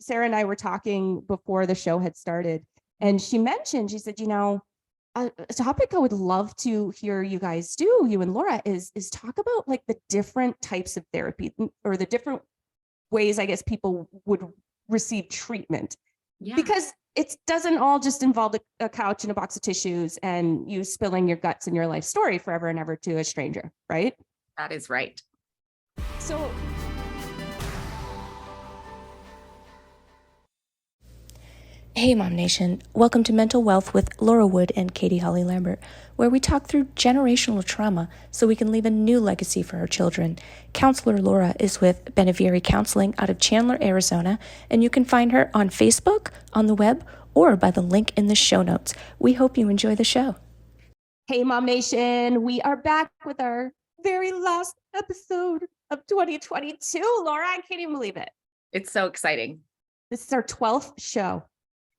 Sarah and I were talking before the show had started, and she mentioned, she said, a topic I would love to hear you guys do, you and Laura, is talk about like the different types of therapy or the different ways, I guess, people would receive treatment. Yeah. Because it doesn't all just involve a couch and a box of tissues and you spilling your guts and your life story forever and ever to a stranger, right? That is right. So Hey Mom Nation, welcome to Mental Wealth with Laura Wood and Katie Holly Lambert, where we talk through generational trauma so we can leave a new legacy for our children. Counselor Laura is with Benavieri Counseling out of Chandler, Arizona, and you can find her on Facebook, on the web, or by the link in the show notes. We hope you enjoy the show. Hey Mom Nation, we are back with our very last episode of 2022. Laura, I can't even believe it. It's so exciting. This is our 12th show.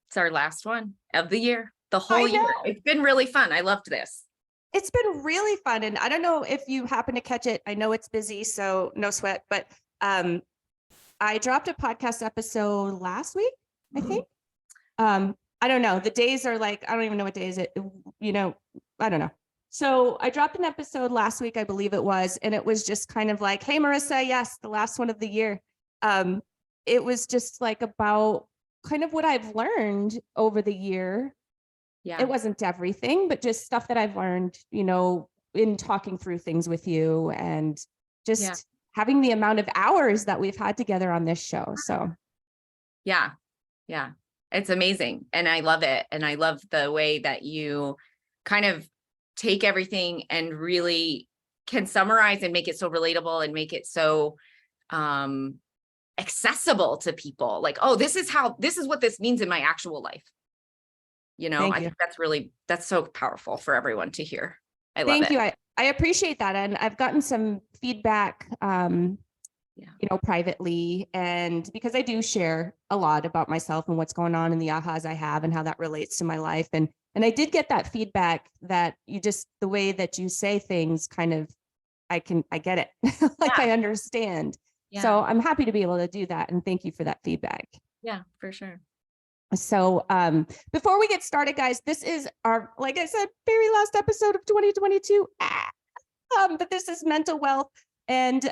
It's our last one of the year, the whole year. It's been really fun. I loved this. It's been really fun. And I don't know if you happen to catch it. I know it's busy, so no sweat, but I dropped a podcast episode last week, I think. I don't know. The days are like, I don't even know what day is it, I don't know. So I dropped an episode last week, I believe it was, and it was just kind of like, hey, Marissa, yes, the last one of the year. It was just like about kind of what I've learned over the year. Yeah. It wasn't everything, but just stuff that I've learned, in talking through things with you and just having the amount of hours that we've had together on this show. So yeah, it's amazing. And I love it. And I love the way that you kind of take everything and really can summarize and make it so relatable and make it so, accessible to people. Like, oh, this is what this means in my actual life. I think that's so powerful for everyone to hear. I love it. Thank you. I appreciate that. And I've gotten some feedback, privately, and because I do share a lot about myself and what's going on and the ahas I have and how that relates to my life. And I did get that feedback that the way that you say things kind of, I get it. I understand. Yeah. So I'm happy to be able to do that. And thank you for that feedback. Yeah, for sure. So before we get started, guys, this is our, like I said, very last episode of 2022. But this is Mental Wealth. And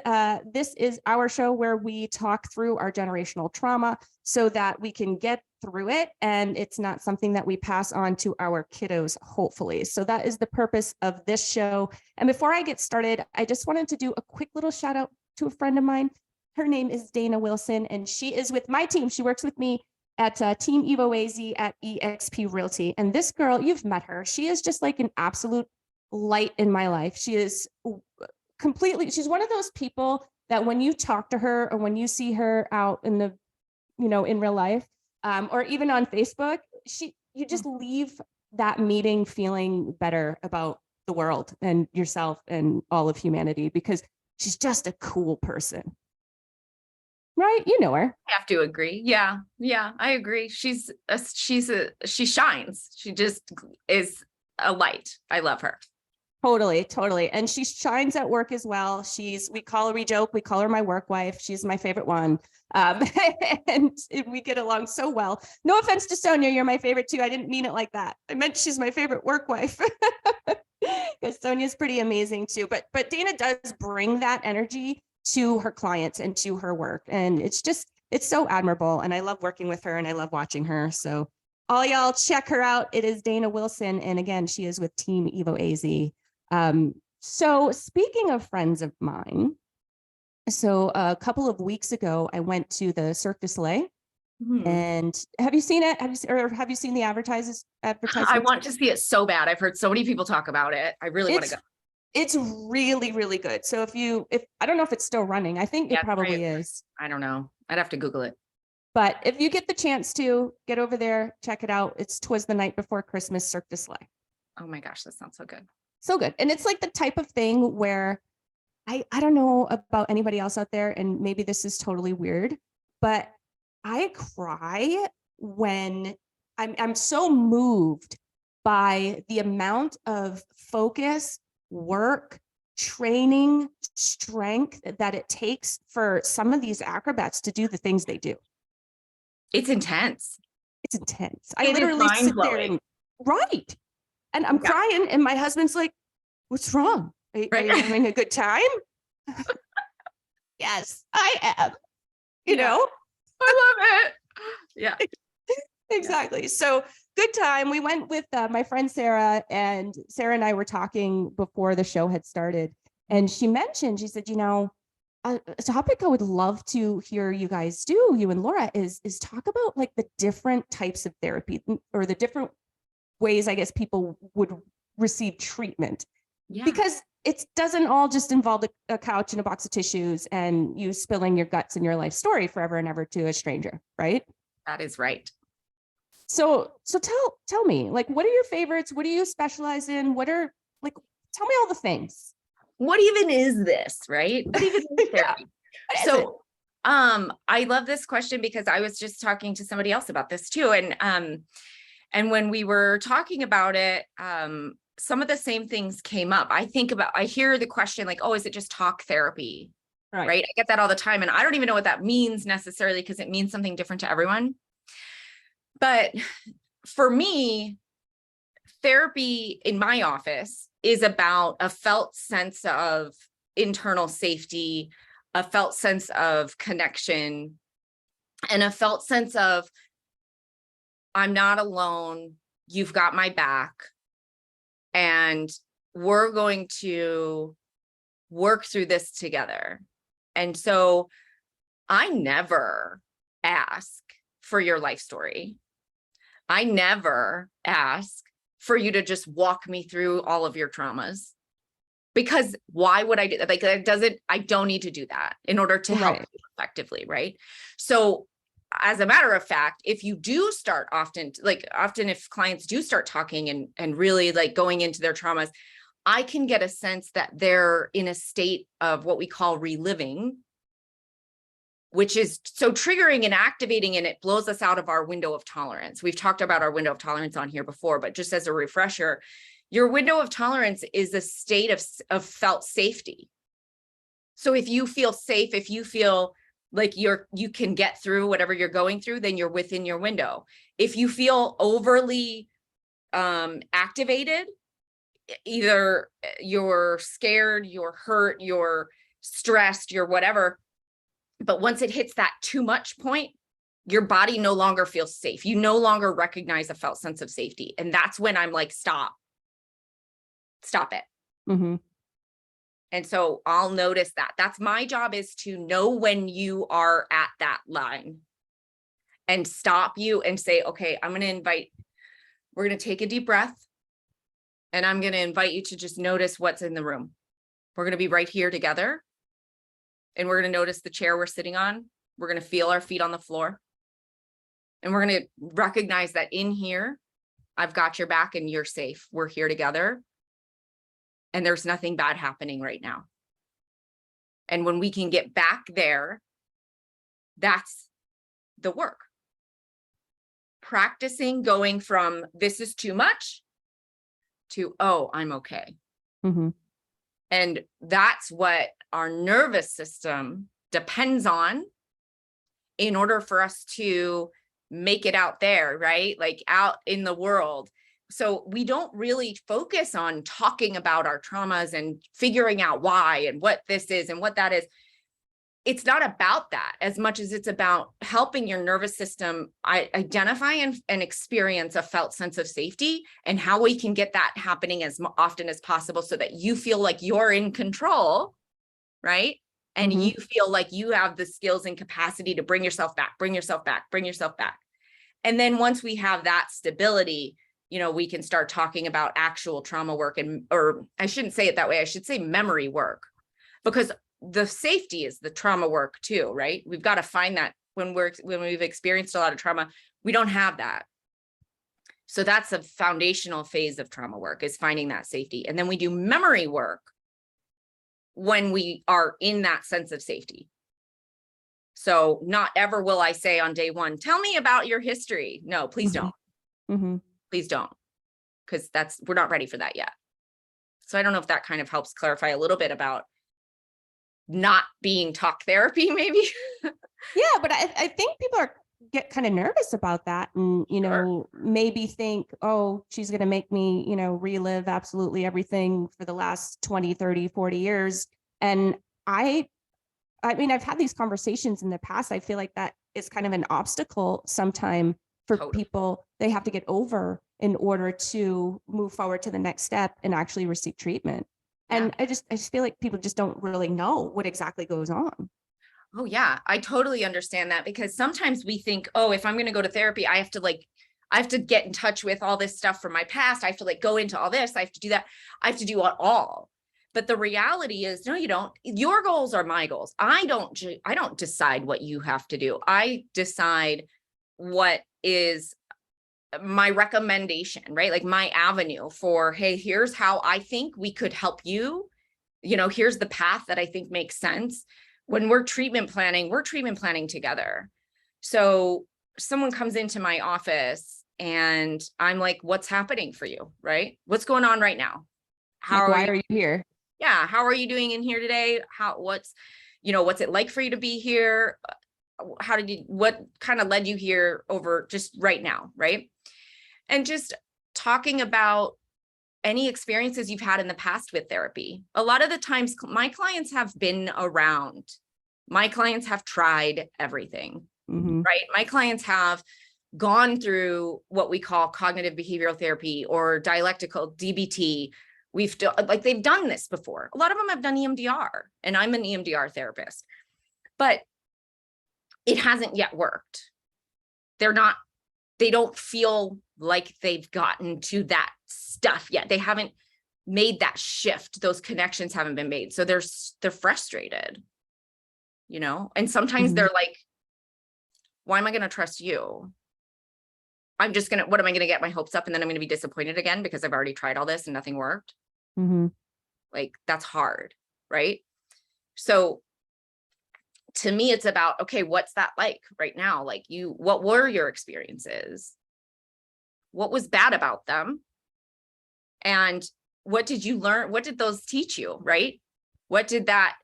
this is our show where we talk through our generational trauma so that we can get through it. And it's not something that we pass on to our kiddos, hopefully. So that is the purpose of this show. And before I get started, I just wanted to do a quick little shout out to a friend of mine. Her name is Dana Wilson, and she is with my team. She works with me at Team EvoAZ at EXP Realty. And this girl, you've met her. She is just like an absolute light in my life. She is she's one of those people that when you talk to her or when you see her out in the, in real life, or even on Facebook, you just leave that meeting feeling better about the world and yourself and all of humanity because she's just a cool person. Right? You know her. I have to agree. Yeah, I agree. She shines. She just is a light. I love her. Totally. And she shines at work as well. We call her my work wife. She's my favorite one. And we get along so well. No offense to Sonia, you're my favorite too. I didn't mean it like that. I meant she's my favorite work wife. Because Sonia's pretty amazing too. But Dana does bring that energy to her clients and to her work. And it's so admirable. And I love working with her and I love watching her. So all y'all check her out. It is Dana Wilson. And again, she is with Team EvoAZ. So speaking of friends of mine, so a couple of weeks ago, I went to the Cirque du Soleil. And have you seen it? Have you seen the advertisements? I want to see it so bad. I've heard so many people talk about it. I really want to go. It's really, really good. So if I don't know if it's still running, I think it probably is. I don't know. I'd have to Google it. But if you get the chance to get over there, check it out. It's 'Twas the Night Before Christmas, Cirque du Soleil. Oh my gosh, that sounds so good. So good. And it's like the type of thing where I don't know about anybody else out there, and maybe this is totally weird, but I cry when I'm so moved by the amount of focus, work, training, strength that it takes for some of these acrobats to do the things they do. It's intense. It's intense. I It is literally sit there mind-blowing. and right. And I'm Yeah. crying and my husband's like, what's wrong? Are you Right. having a good time? Yes, I am. You Yeah. know? I love it. Yeah. Exactly. So good time. We went with my friend Sarah, and Sarah and I were talking before the show had started. And she mentioned, she said, a topic I would love to hear you guys do, you and Laura, is talk about like the different types of therapy or the different ways, I guess, people would receive treatment. Yeah. Because it doesn't all just involve a couch and a box of tissues and you spilling your guts and your life story forever and ever to a stranger, right? That is right. So tell me, like, what are your favorites? What do you specialize in? Tell me all the things. What even is this, right? What even is therapy? What is it? So, I love this question because I was just talking to somebody else about this too. And when we were talking about it, some of the same things came up. I hear the question like, oh, is it just talk therapy? Right? I get that all the time. And I don't even know what that means necessarily because it means something different to everyone. But for me, therapy in my office is about a felt sense of internal safety, a felt sense of connection, and a felt sense of I'm not alone. You've got my back. And we're going to work through this together. And so I never ask for your life story. I never ask for you to just walk me through all of your traumas, because why would I do that? Like, I don't need to do that in order to help you effectively. Right. So as a matter of fact, if you do start often if clients do start talking and really like going into their traumas, I can get a sense that they're in a state of what we call reliving, which is so triggering and activating, and it blows us out of our window of tolerance. We've talked about our window of tolerance on here before, but just as a refresher, your window of tolerance is a state of felt safety. So if you feel safe, if you feel like you can get through whatever you're going through, then you're within your window. If you feel overly activated, either you're scared, you're hurt, you're stressed, you're whatever, but once it hits that too much point, your body no longer feels safe. You no longer recognize a felt sense of safety. And that's when I'm like, stop it. Mm-hmm. And so I'll notice that. That's my job, is to know when you are at that line and stop you and say, okay, we're going to take a deep breath, and I'm going to invite you to just notice what's in the room. We're going to be right here together, and we're going to notice the chair we're sitting on. We're going to feel our feet on the floor, and we're going to recognize that in here, I've got your back and you're safe. We're here together. And there's nothing bad happening right now. And when we can get back there, that's the work. Practicing going from this is too much to, oh, I'm okay. Mm-hmm. And that's what our nervous system depends on in order for us to make it out there, right? Like out in the world. So we don't really focus on talking about our traumas and figuring out why and what this is and what that is. It's not about that as much as it's about helping your nervous system identify and experience a felt sense of safety, and how we can get that happening as often as possible so that you feel like you're in control, right? And Mm-hmm. you feel like you have the skills and capacity to bring yourself back. And then once we have that stability, we can start talking about actual trauma work, or I shouldn't say it that way. I should say memory work, because the safety is the trauma work too, right? We've got to find that when we've experienced a lot of trauma, we don't have that. So that's a foundational phase of trauma work, is finding that safety. And then we do memory work when we are in that sense of safety. So not ever will I say on day one, tell me about your history. No, please Mm-hmm. don't. Mm-hmm. Please don't, because we're not ready for that yet. So I don't know if that kind of helps clarify a little bit about not being talk therapy, maybe. Yeah, but I think people are get kind of nervous about that and, you know, maybe think, oh, she's going to make me, you know, relive absolutely everything for the last 20, 30, 40 years. And I mean, I've had these conversations in the past. I feel like that is kind of an obstacle sometime for people they have to get over in order to move forward to the next step and actually receive treatment. And I just feel like people just don't really know what exactly goes on. Oh yeah, I totally understand that, because sometimes we think, oh, if I'm going to go to therapy, I have to get in touch with all this stuff from my past. I have to like go into all this. I have to do that. I have to do it all. But the reality is, no, you don't. Your goals are my goals. I don't decide what you have to do. I decide what is my recommendation, right? Like my avenue for, hey, here's how I think we could help you. You know, here's the path that I think makes sense. When we're treatment planning together. So someone comes into my office and I'm like, what's happening for you, right? What's going on right now? Why are you here? Yeah. How are you doing in here today? What's it like for you to be here? What kind of led you here over just right now, right? And just talking about any experiences you've had in the past with therapy. A lot of the times my clients have been around. My clients have tried everything, right? My clients have gone through what we call cognitive behavioral therapy or dialectical DBT. They've done this before. A lot of them have done EMDR, and I'm an EMDR therapist, but it hasn't yet worked. They don't feel like they've gotten to that stuff yet. They haven't made that shift. Those connections haven't been made. So they're frustrated, you know, and sometimes they're like, why am I going to trust you? What am I going to get my hopes up? And then I'm going to be disappointed again because I've already tried all this and nothing worked. Like that's hard. Right. So to me, it's about, okay, what's that like right now? Like what were your experiences? What was bad about them? And what did you learn? What did those teach you? Right. What did that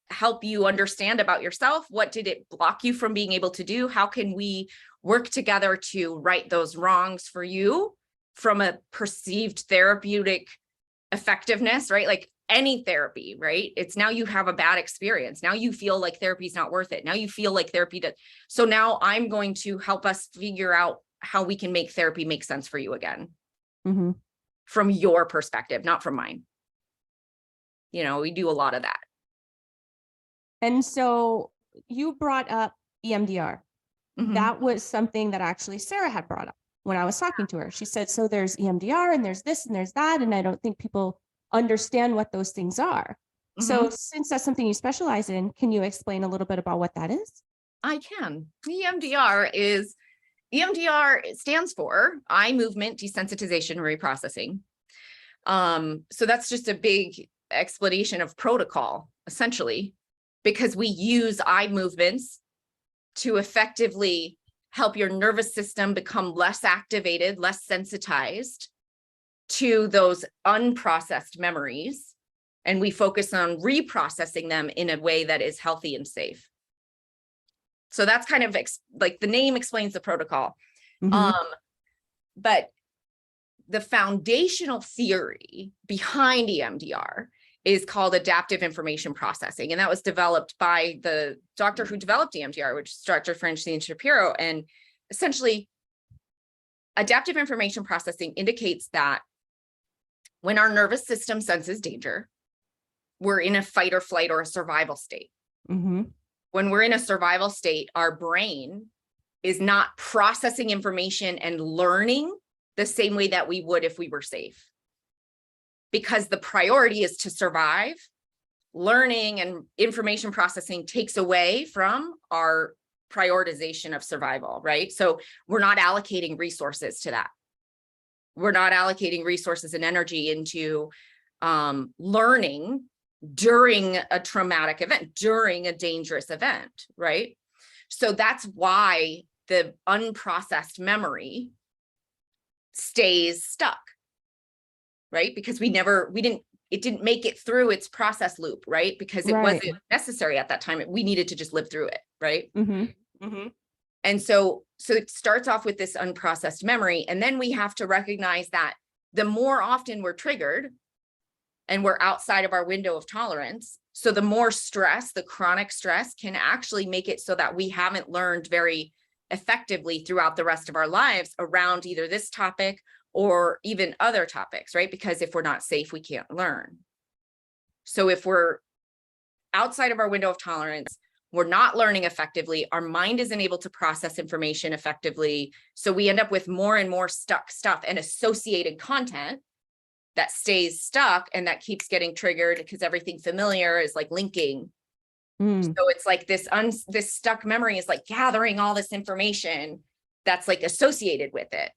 help you understand about yourself? What did it block you from being able to do? How can we work together to right those wrongs for you from a perceived therapeutic effectiveness, right? Like any therapy, right? It's now you have a bad experience. Now you feel like therapy is not worth it. Now you feel like therapy does. So now I'm going to help us figure out how we can make therapy make sense for you again. From your perspective, not from mine. You know, we do a lot of that. And so you brought up EMDR. That was something that actually Sarah had brought up when I was talking to her. She said, so there's EMDR and there's this and there's that. And I don't think people understand what those things are. So since that's something you specialize in, can you explain a little bit about what that is? I can. EMDR stands for eye movement desensitization reprocessing. So that's just a big explanation of protocol, essentially, because we use eye movements to effectively help your nervous system become less activated, less sensitized to those unprocessed memories. And we focus on reprocessing them in a way that is healthy and safe. So that's kind of like the name explains the protocol. But the foundational theory behind EMDR is called adaptive information processing. And that was developed by the doctor who developed EMDR, which is Dr. Francine Shapiro. And essentially, adaptive information processing indicates that when our nervous system senses danger, we're in a fight or flight or a survival state. When we're in a survival state, our brain is not processing information and learning the same way that we would if we were safe. Because the priority is to survive, learning and information processing takes away from our prioritization of survival, right? So we're not allocating resources to that. We're not allocating resources and energy into learning during a traumatic event, during a dangerous event, right? So that's why the unprocessed memory stays stuck, right? Because it didn't make it through its process loop, right? Because it wasn't necessary at that time. We needed to just live through it, right? And so it starts off with this unprocessed memory. And then we have to recognize that the more often we're triggered and we're outside of our window of tolerance, so the more stress, the chronic stress, can actually make it so that we haven't learned very effectively throughout the rest of our lives around either this topic or even other topics, right? Because if we're not safe, we can't learn. So if we're outside of our window of tolerance, we're not learning effectively, our mind isn't able to process information effectively. So we end up with more and more stuck stuff and associated content that stays stuck and that keeps getting triggered because everything familiar is like linking. So it's like this stuck memory is like gathering all this information that's like associated with it,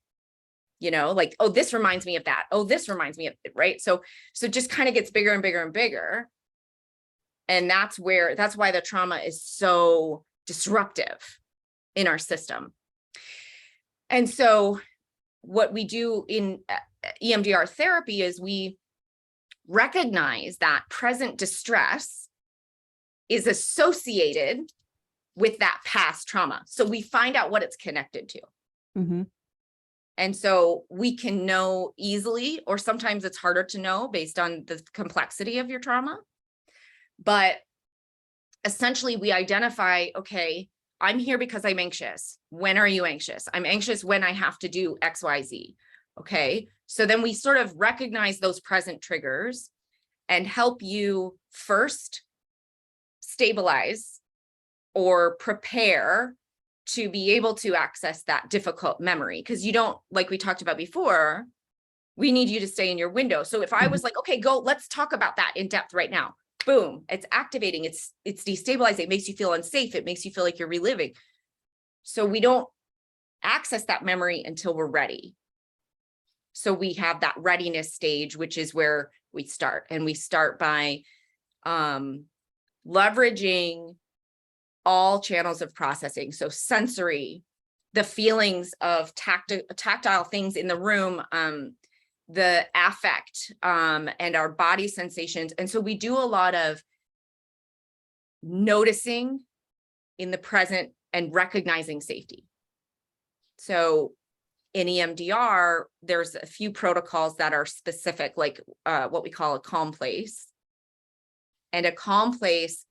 you know, like, oh, this reminds me of that. Oh, this reminds me of it, right? So it just kind of gets bigger and bigger and bigger. And that's why the trauma is so disruptive in our system. And so what we do in EMDR therapy is we recognize that present distress is associated with that past trauma. So we find out what it's connected to. Mm-hmm. And so we can know easily, or sometimes it's harder to know based on the complexity of your trauma. But essentially we identify, okay, I'm here because I'm anxious. When are you anxious? I'm anxious when I have to do X, Y, Z. Okay. So then we sort of recognize those present triggers and help you first stabilize or prepare to be able to access that difficult memory. Because you don't, like we talked about before, we need you to stay in your window. So if I was like, okay, go, let's talk about that in depth right now. Boom, it's activating, it's destabilizing, it makes you feel unsafe, it makes you feel like you're reliving. So we don't access that memory until we're ready. So we have that readiness stage, which is where we start. And we start by leveraging all channels of processing. So sensory, the feelings of tactile things in the room, the affect, and our body sensations. And so we do a lot of noticing in the present and recognizing safety. So in EMDR, there's a few protocols that are specific, like what we call a calm place. And a calm place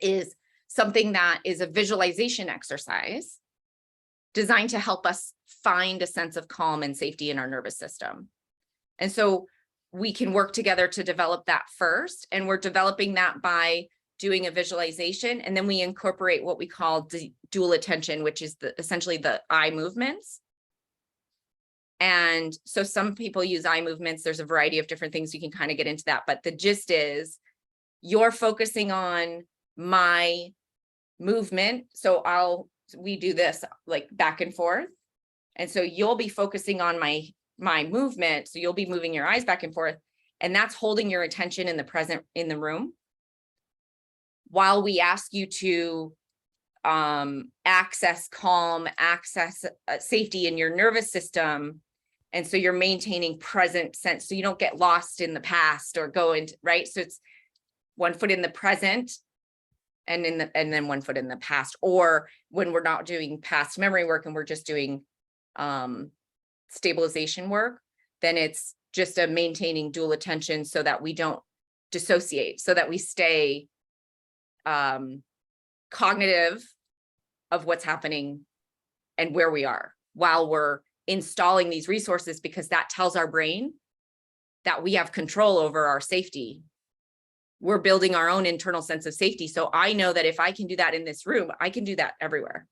is something that is a visualization exercise designed to help us find a sense of calm and safety in our nervous system. And so we can work together to develop that first. And we're developing that by doing a visualization. And then we incorporate what we call dual attention, which is essentially the eye movements. And so some people use eye movements. There's a variety of different things. You can kind of get into that. But the gist is you're focusing on my movement. So we do this like back and forth. And so you'll be focusing on my movement. So you'll be moving your eyes back and forth. And that's holding your attention in the present in the room. While we ask you to access calm, access safety in your nervous system. And so you're maintaining present sense. So you don't get lost in the past or go into, right? So it's one foot in the present and then one foot in the past. Or when we're not doing past memory work and we're just doing stabilization work, then it's just a maintaining dual attention so that we don't dissociate, so that we stay cognitive of what's happening and where we are while we're installing these resources, because that tells our brain that we have control over our safety. We're building our own internal sense of safety. So I know that if I can do that in this room, I can do that everywhere.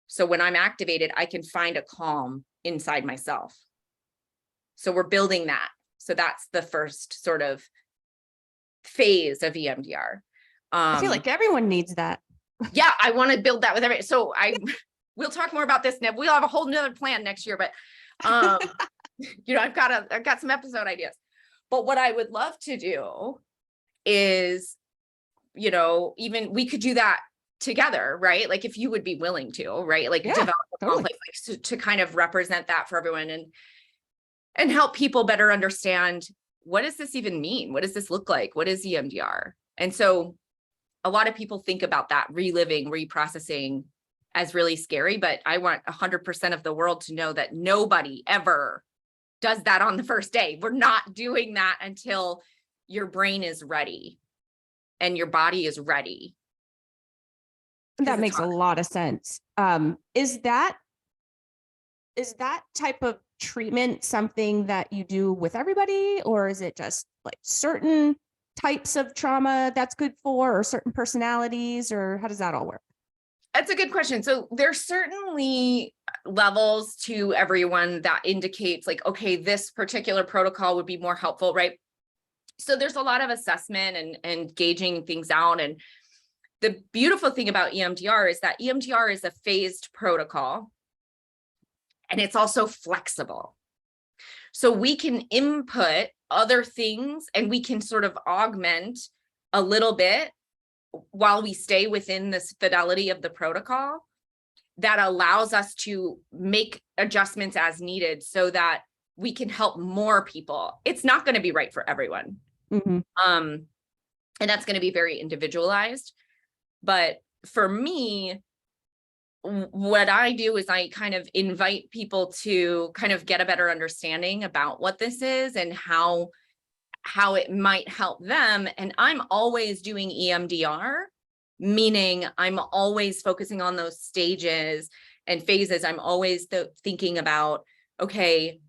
So when I'm activated, I can find a calm inside myself. So we're building that. So that's the first sort of phase of EMDR. I feel like everyone needs that. Yeah, I want to build that with everyone. So we'll talk more about this, Nev. We'll have a whole nother plan next year, but I've got some episode ideas. But what I would love to do is, even we could do that together, right? Like if you would be willing to, right? Like develop a complex to kind of represent that for everyone and help people better understand, what does this even mean? What does this look like? What is EMDR? And so a lot of people think about that, reliving, reprocessing as really scary, but I want 100% of the world to know that nobody ever does that on the first day. We're not doing that until your brain is ready and your body is ready. That makes a lot of sense. Is that type of treatment something that you do with everybody, or is it just like certain types of trauma that's good for, or certain personalities, or how does that all work? That's a good question. So there's certainly levels to everyone that indicates like, okay, this particular protocol would be more helpful, right? So there's a lot of assessment and gauging things out. And the beautiful thing about EMDR is that EMDR is a phased protocol, and it's also flexible. So we can input other things and we can sort of augment a little bit while we stay within this fidelity of the protocol that allows us to make adjustments as needed so that we can help more people. It's not going to be right for everyone. Mm-hmm. And that's going to be very individualized. But for me, what I do is I kind of invite people to kind of get a better understanding about what this is and how it might help them. And I'm always doing EMDR, meaning I'm always focusing on those stages and phases. I'm always thinking about, okay,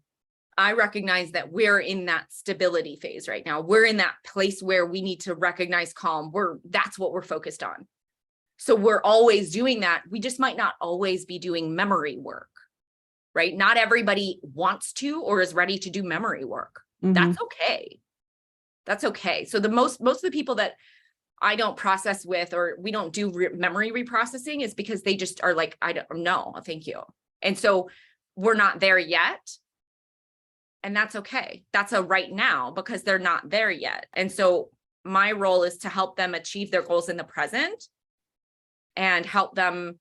I recognize that we're in that stability phase right now. We're in that place where we need to recognize calm. That's what we're focused on. So we're always doing that. We just might not always be doing memory work, right? Not everybody wants to or is ready to do memory work. Mm-hmm. That's okay. That's okay. So the most of the people that I don't process with, or we don't do memory reprocessing, is because they just are like, I don't know, thank you. And so we're not there yet. And that's okay. That's a right now because they're not there yet. And so my role is to help them achieve their goals in the present and help them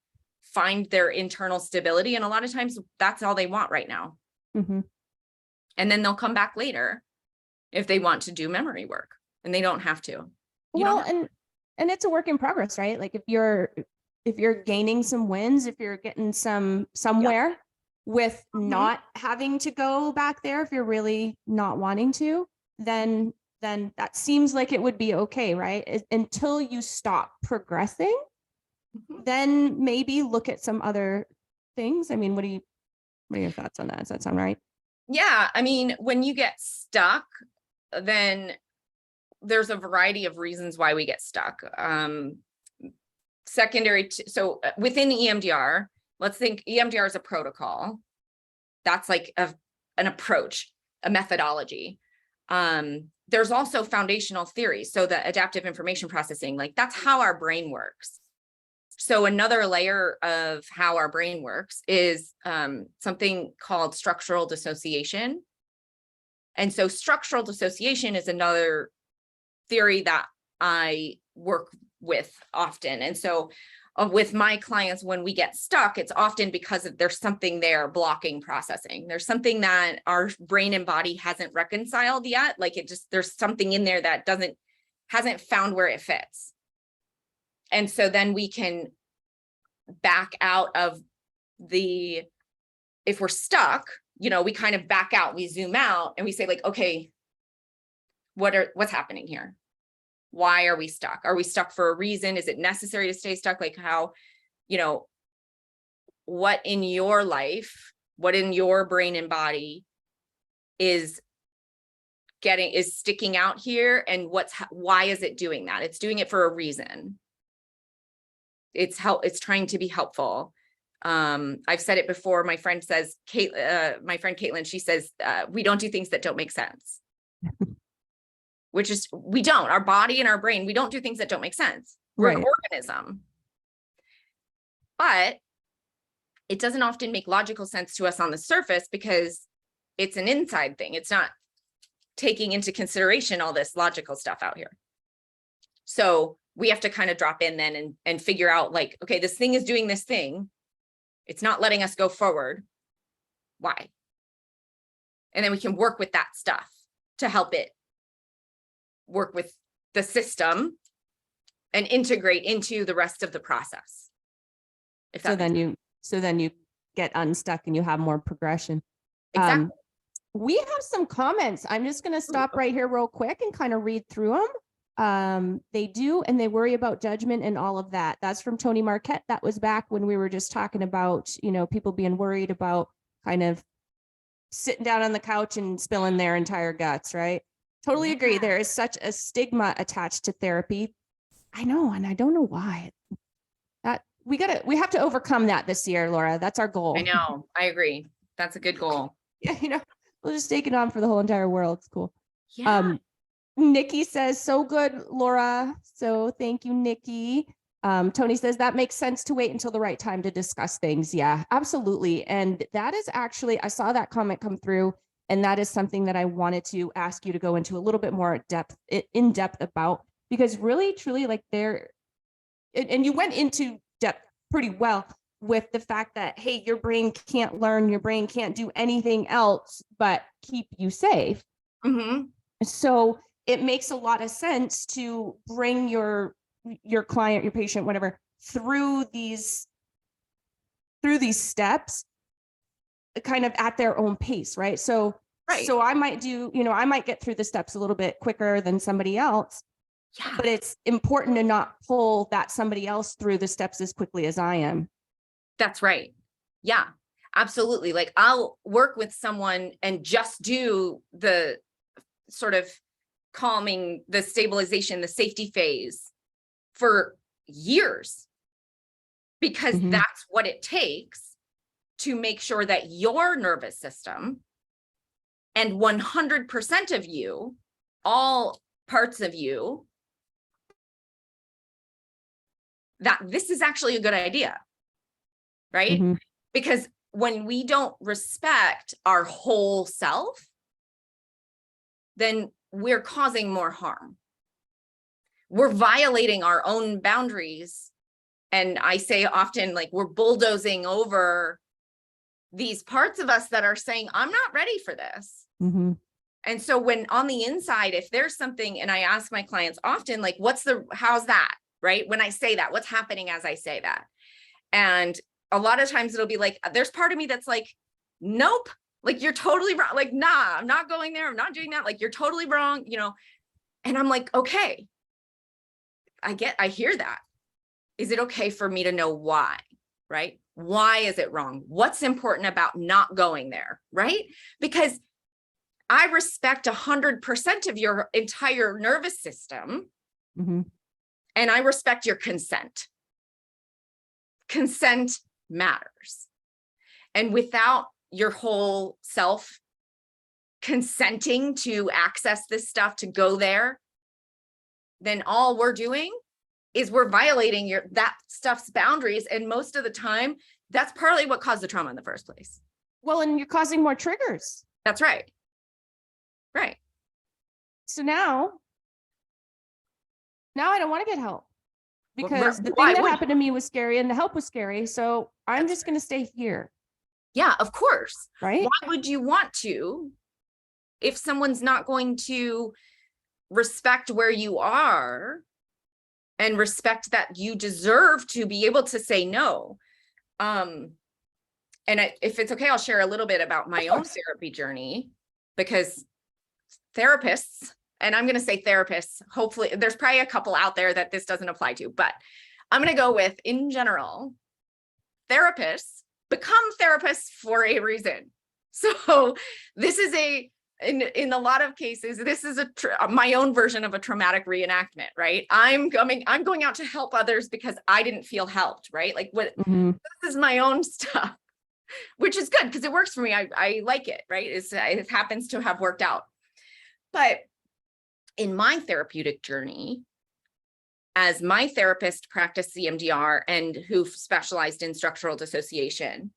find their internal stability. And a lot of times that's all they want right now. Mm-hmm. And then they'll come back later if they want to do memory work, and they don't have to. And it's a work in progress, right? Like if you're gaining some wins, if you're getting somewhere Yep. with not having to go back there, if you're really not wanting to, then that seems like it would be okay, right? Until you stop progressing, then maybe look at some other things. I mean, what are your thoughts on that? Does that sound right? Yeah. I mean, when you get stuck, then there's a variety of reasons why we get stuck. So within EMDR, let's think EMDR is a protocol. That's like an approach, a methodology. There's also foundational theory. So the adaptive information processing, like that's how our brain works. So another layer of how our brain works is something called structural dissociation. And so structural dissociation is another theory that I work with often. And so with my clients, when we get stuck, it's often because there's something there blocking processing. There's something that our brain and body hasn't reconciled yet. Like there's something in there that hasn't found where it fits. And so then we can back out of if we're stuck, we kind of back out, we zoom out and we say like, okay, what's happening here? Why are we stuck? Are we stuck for a reason? Is it necessary to stay stuck? Like how, what in your life, what in your brain and body is sticking out here, and why is it doing that? It's doing it for a reason. It's trying to be helpful. I've said it before. My friend Caitlin, she says, we don't do things that don't make sense. Which is, we don't, our body and our brain, we don't do things that don't make sense. We're an organism. But it doesn't often make logical sense to us on the surface because it's an inside thing. It's not taking into consideration all this logical stuff out here. So we have to kind of drop in then and figure out like, okay, this thing is doing this thing. It's not letting us go forward. Why? And then we can work with that stuff to help it work with the system and integrate into the rest of the process. If So that makes then you get unstuck and you have more progression. exactly. We have some comments. I'm just going to stop right here real quick and kind of read through them. They do, and they worry about judgment and all of that. That's from Tony Marquette. That was back when we were just talking about, people being worried about kind of sitting down on the couch and spilling their entire guts, right? Totally agree. There is such a stigma attached to therapy. I know, and I don't know why. That we have to overcome that this year, Laura. That's our goal. I know. I agree. That's a good goal. Yeah, we'll just take it on for the whole entire world. It's cool. Yeah. Nikki says, so good, Laura. So thank you, Nikki. Tony says that makes sense to wait until the right time to discuss things. Yeah, absolutely. And that is actually, I saw that comment come through, and that is something that I wanted to ask you to go into a little bit more in depth about, because really, truly, like and you went into depth pretty well with the fact that, hey, your brain can't learn, your brain can't do anything else but keep you safe. Mm-hmm. So it makes a lot of sense to bring your client, your patient, whatever, through these steps kind of at their own pace, right? So I might I might get through the steps a little bit quicker than somebody else. Yeah. But it's important to not pull that somebody else through the steps as quickly as I am. That's right. Yeah, absolutely. Like I'll work with someone and just do the sort of calming, the stabilization, the safety phase for years, because that's what it takes to make sure that your nervous system and 100% of you, all parts of you, that this is actually a good idea, right? Because when we don't respect our whole self, then we're causing more harm. We're violating our own boundaries. And I say often, like, we're bulldozing over these parts of us that are saying, I'm not ready for this. And so when on the inside, if there's something, and I ask my clients often, like, how's that? Right? When I say that, what's happening as I say that? And a lot of times it'll be like, there's part of me that's like, nope, like, you're totally wrong. Like, nah, I'm not going there. I'm not doing that. Like, you're totally wrong, And I'm like, okay, I hear that. Is it okay for me to know why? Right? Why is it wrong? What's important about not going there? Right? Because I respect 100% of your entire nervous system. And I respect your consent. Consent matters. And without your whole self consenting to access this stuff, to go there, then all we're doing is we're violating that stuff's boundaries. And most of the time, that's partly what caused the trauma in the first place. Well, and you're causing more triggers. That's right. Right. So now I don't want to get help, because the thing that happened to me was scary and the help was scary. So I'm just going to stay here. Yeah, of course. Right. Why would you want to, if someone's not going to respect where you are and respect that you deserve to be able to say no? And if it's okay, I'll share a little bit about my own therapy journey, because therapists, and I'm going to say therapists, hopefully there's probably a couple out there that this doesn't apply to, but I'm going to go with, in general, therapists become therapists for a reason. So this is in a lot of cases, this is my own version of a traumatic reenactment, right? I'm going out to help others because I didn't feel helped, right? Like, this is my own stuff, which is good because it works for me. I like it, right? It happens to have worked out. But in my therapeutic journey, as my therapist practiced CMDR and who specialized in structural dissociation,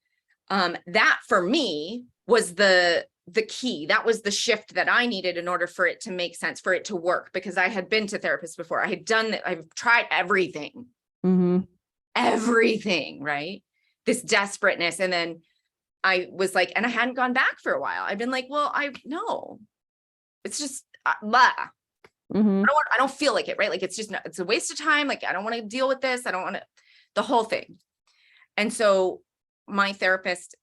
that for me was the key. That was the shift that I needed in order for it to make sense, for it to work, because I had been to therapists before. I had done that. I've tried everything, everything, right? This desperateness. And then I was like, and I hadn't gone back for a while. I've been like, well, no, it's just, blah. I don't feel like it, right? Like, it's a waste of time. Like, I don't want to deal with this. I don't want to, the whole thing. And so my therapist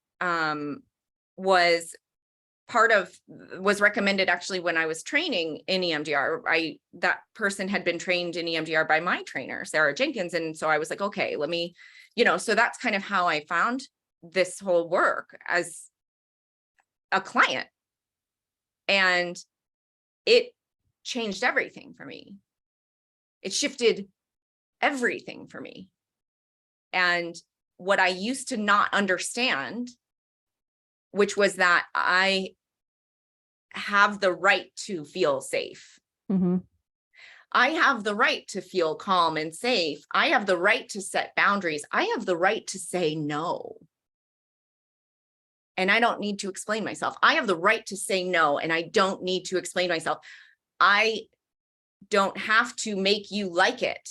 was recommended actually when I was training in EMDR. That person had been trained in EMDR by my trainer, Sarah Jenkins. And so I was like, okay, let me, so that's kind of how I found this whole work as a client. And it changed everything for me. It shifted everything for me. And what I used to not understand, which was that I have the right to feel safe. Mm-hmm. I have the right to feel calm and safe. I have the right to set boundaries. I have the right to say no. And I don't need to explain myself. I have the right to say no, and I don't need to explain myself. I don't have to make you like it.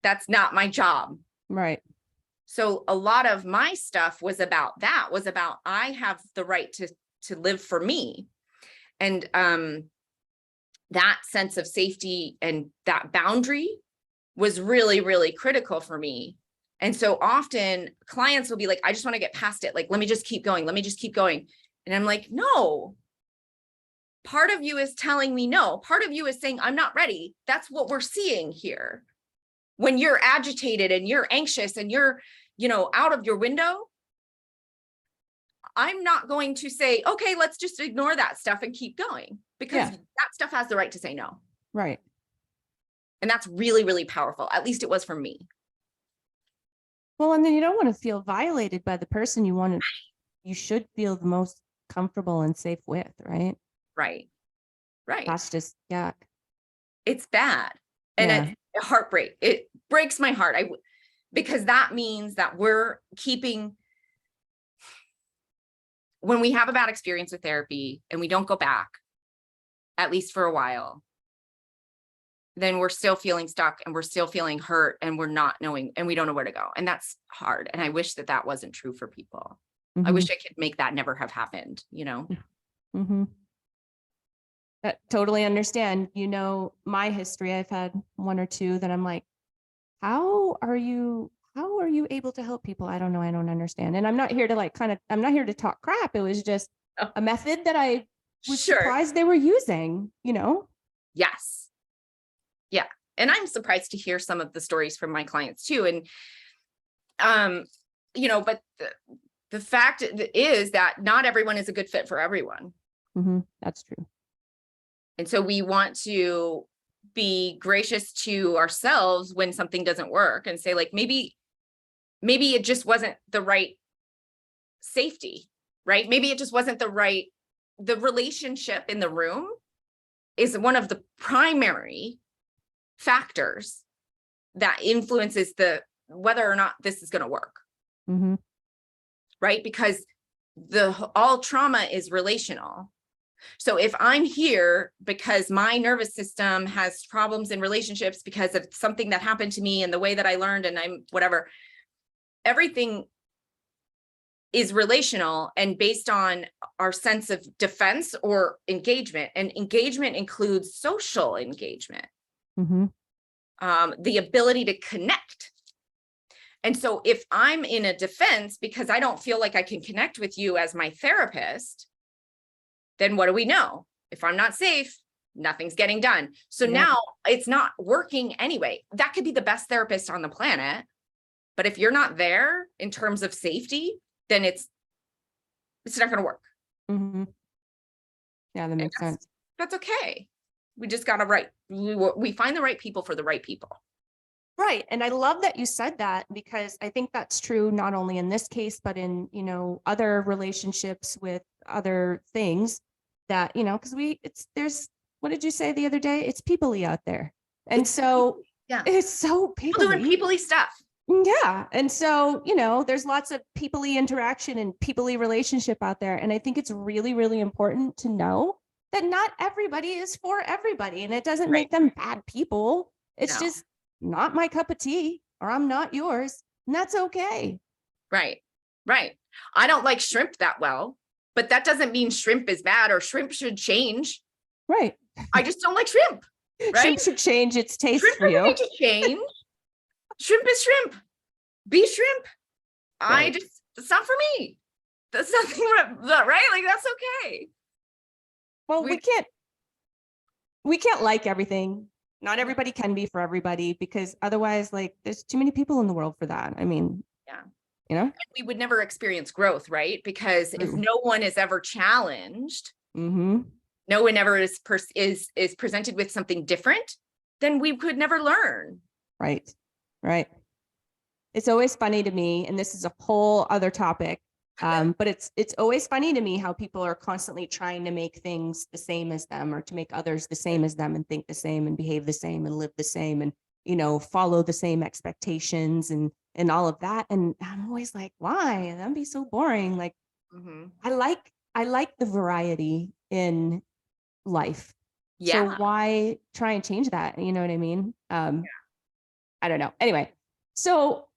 That's not my job. Right. So a lot of my stuff was about I have the right to live for me. And that sense of safety and that boundary was really, really critical for me. And so often clients will be like, I just want to get past it. Like, let me just keep going. Let me just keep going. And I'm like, no. Part of you is telling me no. Part of you is saying, I'm not ready. That's what we're seeing here. When you're agitated and you're anxious and you're, out of your window, I'm not going to say, okay, let's just ignore that stuff and keep going, because that stuff has the right to say no. Right. And that's really, really powerful. At least it was for me. Well, and then you don't want to feel violated by the person you should feel the most comfortable and safe with, right? Right. Right. That's just, yeah. It's bad. And it's heartbreak. It breaks my heart. Because that means that we're keeping, when we have a bad experience with therapy and we don't go back, at least for a while, then we're still feeling stuck and we're still feeling hurt and we're not knowing, and we don't know where to go. And that's hard. And I wish that wasn't true for people. Mm-hmm. I wish I could make that never have happened, Mm-hmm. I totally understand. My history, I've had one or two that I'm like, how are you able to help people? I don't know. I don't understand. And I'm not here to I'm not here to talk crap. It was just a method that I was surprised they were using, Yes. Yeah. And I'm surprised to hear some of the stories from my clients too. And, but the fact is that not everyone is a good fit for everyone. Mm-hmm. That's true. And so we want to be gracious to ourselves when something doesn't work and say, like, maybe it just wasn't the right safety, right? Maybe it just wasn't the relationship in the room is one of the primary factors that influences whether or not this is going to work. Mm-hmm. Right? Because all trauma is relational. So if I'm here because my nervous system has problems in relationships because of something that happened to me and the way that I learned, and I'm whatever, everything is relational and based on our sense of defense or engagement. And engagement includes social engagement, mm-hmm. The ability to connect. And so if I'm in a defense because I don't feel like I can connect with you as my therapist, then what do we know? If I'm not safe, nothing's getting done. So now it's not working anyway. That could be the best therapist on the planet. But if you're not there in terms of safety, then it's not going to work. Mm-hmm. Yeah, that makes sense. That's okay. We just got to we find the right people for the right people. Right. And I love that you said that, because I think that's true not only in this case, but in, other relationships with other things that, because what did you say the other day? It's people-y out there. And so it's so people doing people-y stuff. Yeah. And so, there's lots of people-y interaction and people-y relationship out there. And I think it's really, really important to know that not everybody is for everybody, and it doesn't make them bad people. It's just not my cup of tea, or I'm not yours. And that's okay. Right. Right. I don't like shrimp that well, but that doesn't mean shrimp is bad or shrimp should change. Right. I just don't like shrimp. Right? Shrimp should change its taste shrimp for you. Need to change. Shrimp is shrimp. Bee shrimp, Right. it's not for me. That's nothing right. Like, that's okay. Well, we can't like everything. Not Yeah. everybody can be for everybody, because otherwise, like, there's too many people in the world for that. I mean, Yeah. you know? And we would never experience growth, right? Because if True. no one is ever challenged, Mm-hmm. no one ever is presented with something different, then we could never learn. Right. Right. It's always funny to me, and this is a whole other topic. But it's always funny to me how people are constantly trying to make things the same as them, or to make others the same as them, and think the same and behave the same and live the same, and, you know, follow the same expectations and all of that. And I'm always like, why? That'd be so boring. Like, Mhm. I like the variety in life. So Yeah. why try and change that? You know what I mean? I don't know. Anyway, so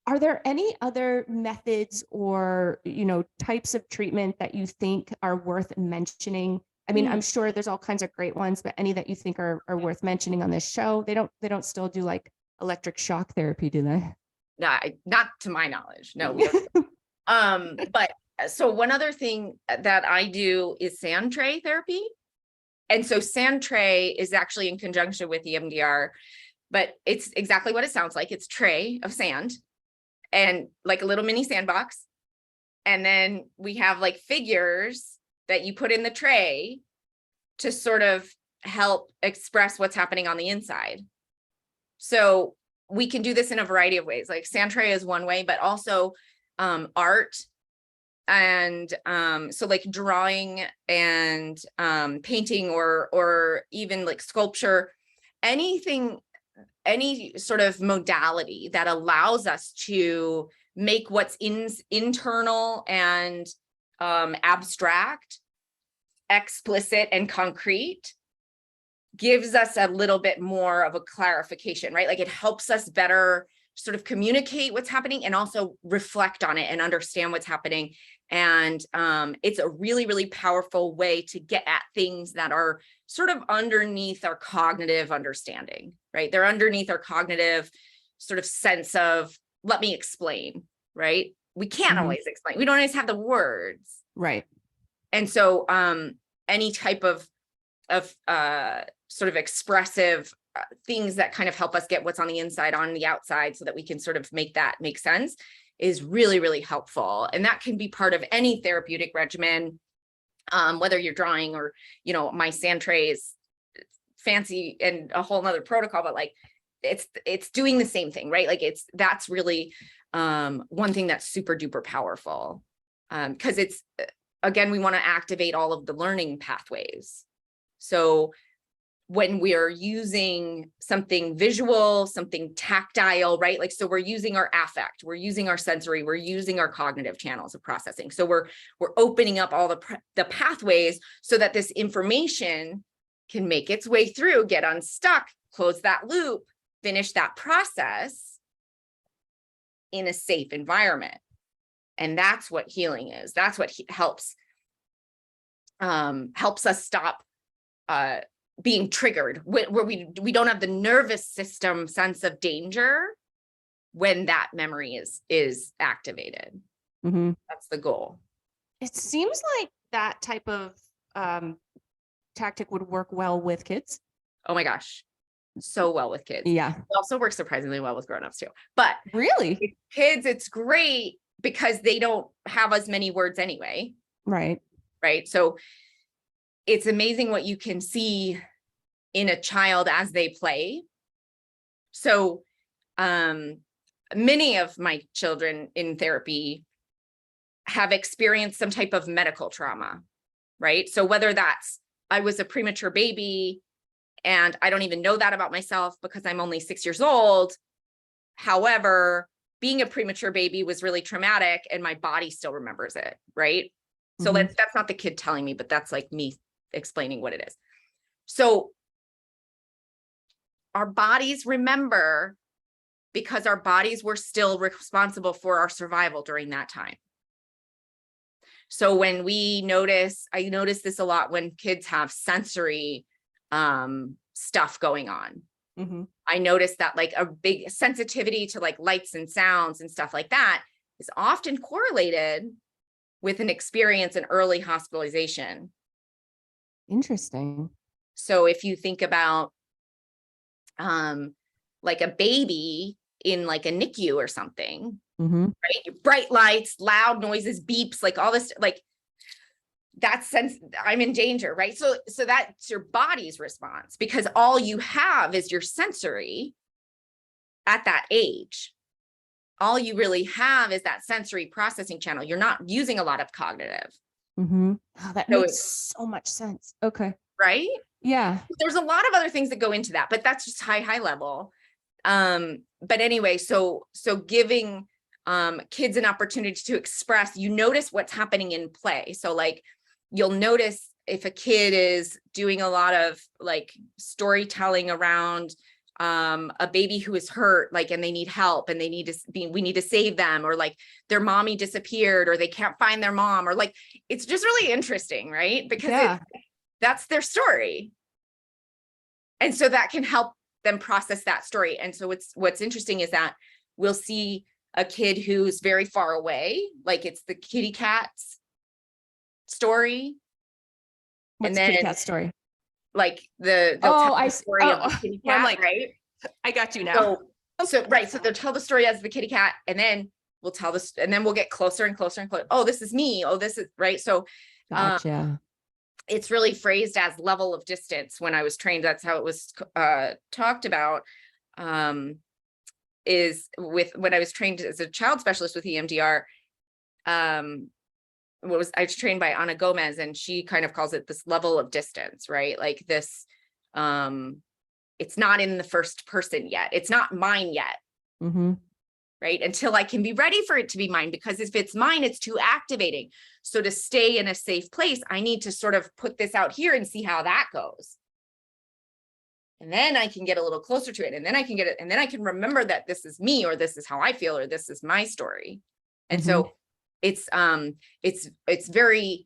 are there any other methods or, you know, types of treatment that you think are worth mentioning? I mean, I'm sure there's all kinds of great ones, but any that you think are worth mentioning on this show? They don't still do like electric shock therapy, do they? Not to my knowledge. No, we don't. But so one other thing that I do is sand tray therapy. And so sand tray is actually in conjunction with EMDR, but it's exactly what it sounds like. It's tray of sand and like a little mini sandbox. And then we have like figures that you put in the tray to sort of help express what's happening on the inside. So we can do this in a variety of ways. Like sand tray is one way, but also art. And so like drawing and painting or even like sculpture, anything, any sort of modality that allows us to make what's internal and abstract, explicit and concrete gives us a little bit more of a clarification, right? Like it helps us better sort of communicate what's happening and also reflect on it and understand what's happening. And it's a really, really powerful way to get at things that are sort of underneath our cognitive understanding, right? They're underneath our cognitive sort of sense of, let me explain, right? We can't always explain. We don't always have the words. Right. And so any type of sort of expressive things that kind of help us get what's on the inside on the outside so that we can sort of make that make sense is really, really helpful. And that can be part of any therapeutic regimen, whether you're drawing or, you know, my sand tray is fancy and a whole nother protocol, but like it's doing the same thing, right? Like that's really one thing that's super duper powerful, because it's, again, we want to activate all of the learning pathways. So when we are using something visual, something tactile, right? Like, so we're using our affect, we're using our sensory, we're using our cognitive channels of processing. So we're opening up all the pathways so that this information can make its way through, get unstuck, close that loop, finish that process in a safe environment. And that's what healing is. That's what helps us stop being triggered, where we don't have the nervous system sense of danger when that memory is activated. That's the goal. It seems like that type of tactic would work well with kids. Oh my gosh, so well with kids. Yeah. It also works surprisingly well with grownups too. But really, with kids, it's great because they don't have as many words anyway. Right. Right. So it's amazing what you can see in a child as they play. So many of my children in therapy have experienced some type of medical trauma, right? So whether that's, I was a premature baby and I don't even know that about myself because I'm only 6 years old. However, being a premature baby was really traumatic and my body still remembers it, right? So that's not the kid telling me, but that's like me explaining what it is. So our bodies remember because our bodies were still responsible for our survival during that time. So when I notice this a lot when kids have sensory stuff going on, I noticed that like a big sensitivity to like lights and sounds and stuff like that is often correlated with an experience in early hospitalization. Interesting. So if you think about like a baby in like a NICU or something, right? Bright lights, loud noises, beeps, like all this, like that sense I'm in danger, right? So that's your body's response, because all you have is your sensory at that age. All you really have is that sensory processing channel. You're not using a lot of cognitive. Oh, that So makes so much sense. Okay. Right? Yeah. There's a lot of other things that go into that, but that's just high level. But anyway, so giving kids an opportunity to express, you notice what's happening in play. So like you'll notice if a kid is doing a lot of like storytelling around a baby who is hurt, like, and they need help and they need to we need to save them, or like their mommy disappeared, or they can't find their mom, or like, it's just really interesting, right? Because that's their story. And so that can help them process that story. And so what's interesting is that we'll see a kid who's very far away, like it's the kitty cat's story. What's and then kitty cat story? Like they'll tell the story of the kitty cat, like, right? I got you now. So right. So they'll tell the story as the kitty cat, and then we'll tell this, and then we'll get closer and closer and closer. Oh, this is me. Oh, this is right. So Gotcha. It's really phrased as level of distance. When I was trained, that's how it was talked about. Is with when I was trained as a child specialist with EMDR. I was trained by Ana Gomez, and she kind of calls it this level of distance, right? Like this, it's not in the first person yet. It's not mine yet. Right? Until I can be ready for it to be mine, because if it's mine, it's too activating. So to stay in a safe place, I need to sort of put this out here and see how that goes. And then I can get a little closer to it, and then I can get it, and then I can remember that this is me, or this is how I feel, or this is my story. And so it's very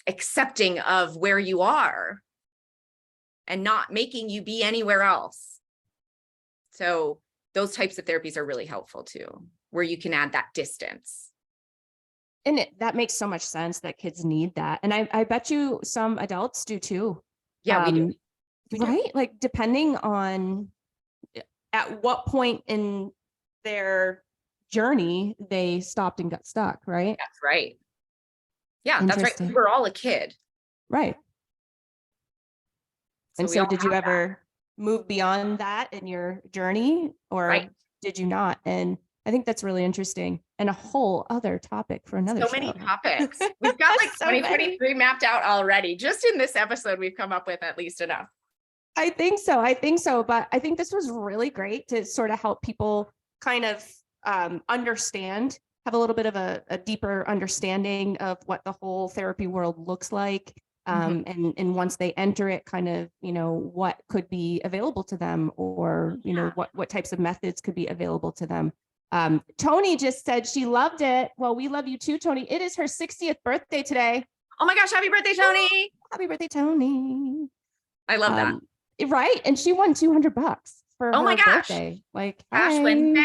accepting of where you are and not making you be anywhere else. So those types of therapies are really helpful too, where you can add that distance. And that makes so much sense that kids need that. And I bet you some adults do too. Yeah, we do. Right? Like depending on at what point in their journey they stopped and got stuck, right? That's right. Yeah, that's right. We're all a kid. Right. So and so did you ever move beyond that in your journey, or did you not? And I think that's really interesting, and a whole other topic for another show. So many topics. We've got like 2023 mapped out already. Just in this episode, we've come up with at least enough. I think so. But I think this was really great to sort of help people kind of understand, have a little bit of a deeper understanding of what the whole therapy world looks like. And once they enter it, kind of, what could be available to them, or, what types of methods could be available to them. Tony just said she loved it. Well, we love you too, Tony. It is her 60th birthday today. Oh my gosh. Happy birthday, Tony. Happy birthday, Tony. I love that. Right. And she won $200 for her birthday. Like, Ash Wednesday.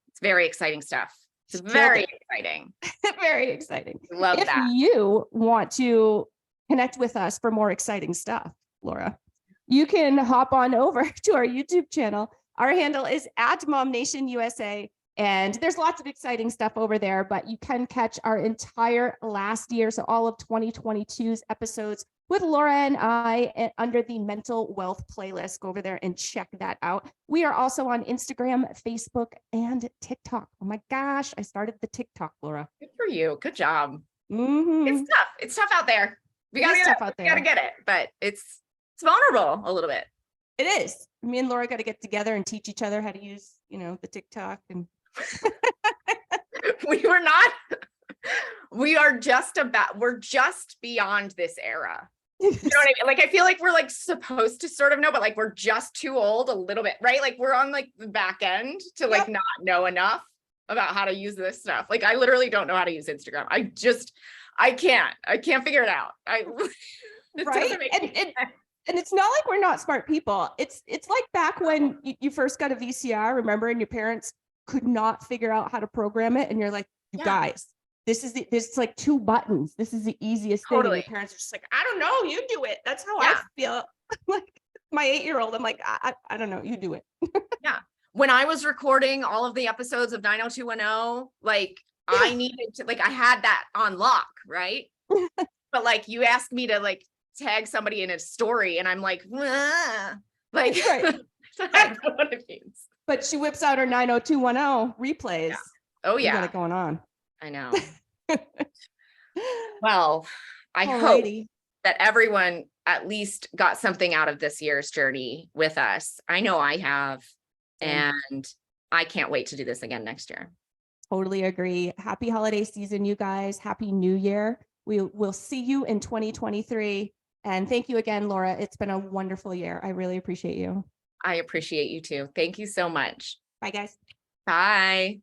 It's very exciting stuff. It's very exciting. Very exciting. Love that. If you want to connect with us for more exciting stuff, Laura, you can hop on over to our YouTube channel. Our handle is @MomNationUSA, and there's lots of exciting stuff over there, but you can catch our entire last year, so all of 2022's episodes with Laura and I under the Mental Wealth playlist. Go over there and check that out. We are also on Instagram, Facebook, and TikTok. Oh my gosh, I started the TikTok, Laura. Good for you. Good job. It's tough. It's tough out there. We gotta get it, but it's vulnerable a little bit. It is. Me and Laura got to get together and teach each other how to use, the TikTok. And we're just beyond this era. You know what I mean? Like, I feel like we're like supposed to sort of know, but like, we're just too old a little bit, right? Like we're on like the back end to like not know enough about how to use this stuff. Like, I literally don't know how to use Instagram. I can't figure it out. Right. And it's not like we're not smart people. It's like back when you first got a VCR, remember, and your parents could not figure out how to program it. And you're like, you guys, this is like 2 buttons. This is the easiest thing. And Totally. your parents are just like, I don't know, you do it. That's how I Yeah. feel. Like my 8-year-old, I'm like, I don't know, you do it. Yeah. When I was recording all of the episodes of 90210, like I needed to, like, I had that on lock, right? But like you asked me to like tag somebody in a story and I'm like, "Wah." Like, Right. I don't know what it means. But she whips out her 90210 replays. Yeah. Oh You got yeah, it going on. I know. Well, I hope Alrighty. that everyone at least got something out of this year's journey with us. I know I have, Yeah. and I can't wait to do this again next year. Totally agree. Happy holiday season, you guys. Happy New Year. We'll see you in 2023. And thank you again, Laura. It's been a wonderful year. I really appreciate you. I appreciate you too. Thank you so much. Bye, guys. Bye.